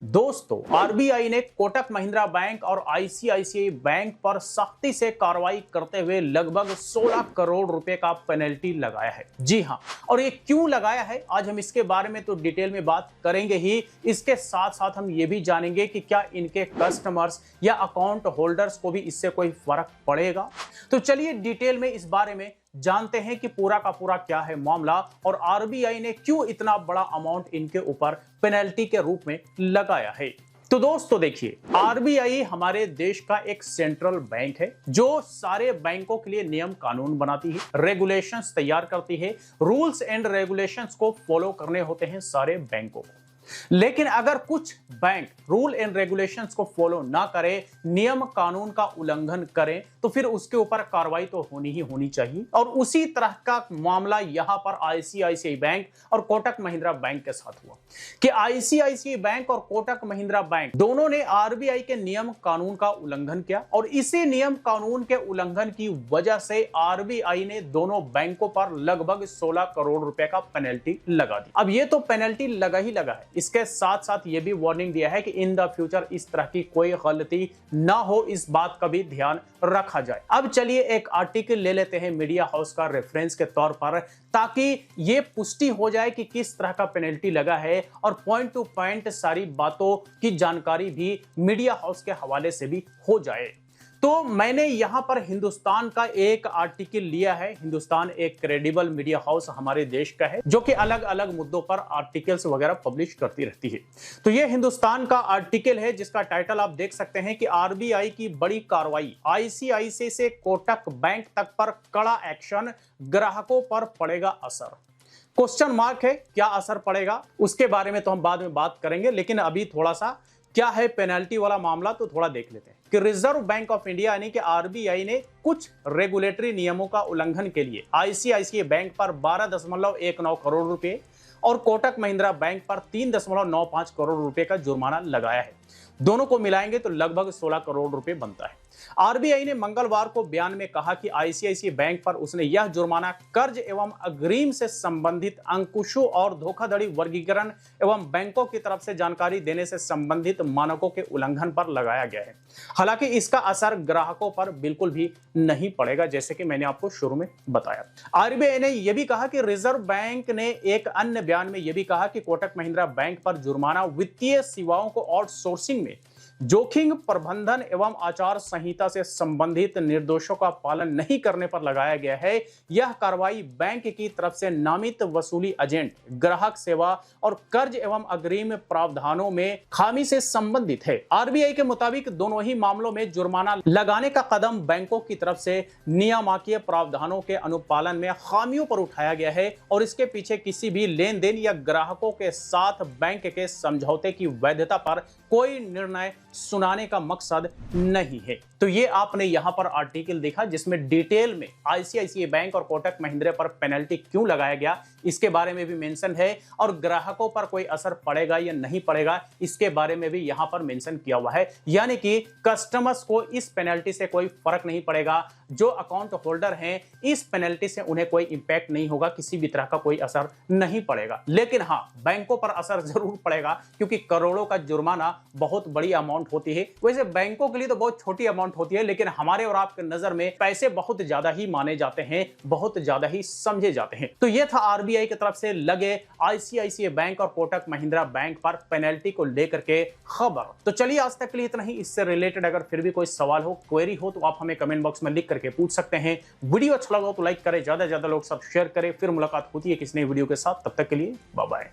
दोस्तों, आरबीआई ने कोटक महिंद्रा बैंक और आईसीआईसीआई बैंक पर सख्ती से कार्रवाई करते हुए लगभग 16 करोड़ रुपए का पेनल्टी लगाया है। जी हां, और ये क्यों लगाया है, आज हम इसके बारे में तो डिटेल में बात करेंगे ही। इसके साथ साथ हम ये भी जानेंगे कि क्या इनके कस्टमर्स या अकाउंट होल्डर्स को भी इससे कोई फर्क पड़ेगा। तो चलिए डिटेल में इस बारे में जानते हैं कि पूरा का पूरा क्या है मामला और आरबीआई ने क्यों इतना बड़ा अमाउंट इनके ऊपर पेनल्टी के रूप में लगाया है। तो दोस्तों देखिए, आरबीआई हमारे देश का एक सेंट्रल बैंक है जो सारे बैंकों के लिए नियम कानून बनाती है, रेगुलेशंस तैयार करती है। रूल्स एंड रेगुलेशंस को फॉलो करने होते हैं सारे बैंकों को। लेकिन अगर कुछ बैंक रूल एंड रेगुलेशंस को फॉलो ना करें, नियम कानून का उल्लंघन करें, तो फिर उसके ऊपर कार्रवाई तो होनी ही होनी चाहिए। और उसी तरह का मामला यहां पर आईसीआईसीआई बैंक और कोटक महिंद्रा बैंक के साथ हुआ कि आईसीआईसीआई बैंक और कोटक महिंद्रा बैंक दोनों ने आरबीआई के नियम कानून का उल्लंघन किया और इसी नियम कानून के उल्लंघन की वजह से आरबीआई ने दोनों बैंकों पर लगभग 16 करोड़ रुपए का पेनल्टी लगा दी। अब ये तो पेनल्टी लगा ही लगा है, इसके साथ साथ ये भी वार्निंग दिया है कि इन द फ्यूचर इस तरह की कोई गलती ना हो, इस बात का भी ध्यान रखा जाए। अब चलिए एक आर्टिकल ले लेते हैं मीडिया हाउस का रेफरेंस के तौर पर, ताकि ये पुष्टि हो जाए कि किस तरह का पेनल्टी लगा है और पॉइंट टू पॉइंट सारी बातों की जानकारी भी मीडिया हाउस के हवाले से भी हो जाए। तो मैंने यहां पर हिंदुस्तान का एक आर्टिकल लिया है। हिंदुस्तान एक क्रेडिबल मीडिया हाउस हमारे देश का है जो कि अलग अलग मुद्दों पर आर्टिकल्स वगैरह पब्लिश करती रहती है। तो ये हिंदुस्तान का आर्टिकल है जिसका टाइटल आप देख सकते हैं कि आरबीआई की बड़ी कार्रवाई, आईसीआईसीआई से कोटक बैंक तक पर कड़ा एक्शन, ग्राहकों पर पड़ेगा असर। क्वेश्चन मार्क है, क्या असर पड़ेगा उसके बारे में तो हम बाद में बात करेंगे, लेकिन अभी थोड़ा सा क्या है पेनल्टी वाला मामला तो थोड़ा देख लेते हैं कि रिजर्व बैंक ऑफ इंडिया यानी कि आरबीआई ने कुछ रेगुलेटरी नियमों का उल्लंघन के लिए आईसीआईसीआई बैंक पर 12.19 करोड़ रुपए और कोटक महिंद्रा बैंक पर 3.95 करोड़ रुपए का जुर्माना लगाया है। दोनों को मिलाएंगे तो लगभग 16 करोड़ रुपए बनता है। आरबीआई ने मंगलवार को बयान में कहा कि आईसीआईसीआई बैंक पर उसने यह जुर्माना कर्ज एवं अग्रिम से संबंधित अंकुशों और धोखाधड़ी वर्गीकरण एवं बैंकों की तरफ से जानकारी देने से संबंधित मानकों के उल्लंघन पर लगाया गया है। हालांकि इसका असर ग्राहकों पर बिल्कुल भी नहीं पड़ेगा, जैसे कि मैंने आपको शुरू में बताया। आरबीआई ने यह भी कहा कि रिजर्व बैंक ने एक अन्य बयान में यह भी कहा कि कोटक महिंद्रा बैंक पर जुर्माना वित्तीय सेवाओं को आउटसोर्सिंग में जोखिम प्रबंधन एवं आचार संहिता से संबंधित निर्देशों का पालन नहीं करने पर लगाया गया है। यह कार्रवाई बैंक की तरफ से नामित वसूली एजेंट, ग्राहक सेवा और कर्ज एवं अग्रिम प्रावधानों में खामी से संबंधित है। आरबीआई के मुताबिक दोनों ही मामलों में जुर्माना लगाने का कदम बैंकों की तरफ से नियामकीय प्रावधानों के अनुपालन में खामियों पर उठाया गया है और इसके पीछे किसी भी लेन देन या ग्राहकों के साथ बैंक के समझौते की वैधता पर कोई निर्णय सुनाने का मकसद नहीं है। तो ये आपने यहां पर आर्टिकल देखा जिसमें डिटेल में आईसीआईसीआई बैंक और कोटक महिंद्रा पर पेनल्टी क्यों लगाया गया इसके बारे में भी मेंशन है और ग्राहकों पर कोई असर पड़ेगा या नहीं पड़ेगा इसके बारे में भी यहां पर मेंशन किया हुआ है। यानी कि कस्टमर्स को इस पेनल्टी से कोई फर्क नहीं पड़ेगा, जो अकाउंट होल्डर हैं इस पेनल्टी से उन्हें कोई इंपैक्ट नहीं होगा, किसी भी तरह का कोई असर नहीं पड़ेगा। लेकिन हां, बैंकों पर असर जरूर पड़ेगा क्योंकि करोड़ों का जुर्माना बहुत बड़ी अमाउंट होती है। वैसे बैंकों के लिए तो बहुत छोटी अमाउंट होती है, लेकिन हमारे और आपके नजर में पैसे बहुत ज्यादा ही माने जाते हैं, बहुत ज्यादा ही समझे जाते हैं। तो यह था आरबीआई की तरफ से लगे आईसीआईसीआई बैंक और कोटक महिंद्रा बैंक पर पेनल्टी को लेकर के खबर। तो चलिए आज तक के लिए इतना ही। इससे रिलेटेड अगर फिर भी कोई सवाल हो, क्वेरी हो तो आप हमें कमेंट बॉक्स में लिख करके पूछ सकते हैं। वीडियो अच्छा लगा तो लाइक करें, ज्यादा से ज्यादा लोग सब शेयर करें। फिर मुलाकात होती है किसी नई वीडियो के साथ, तब तक के लिए बाय बाय।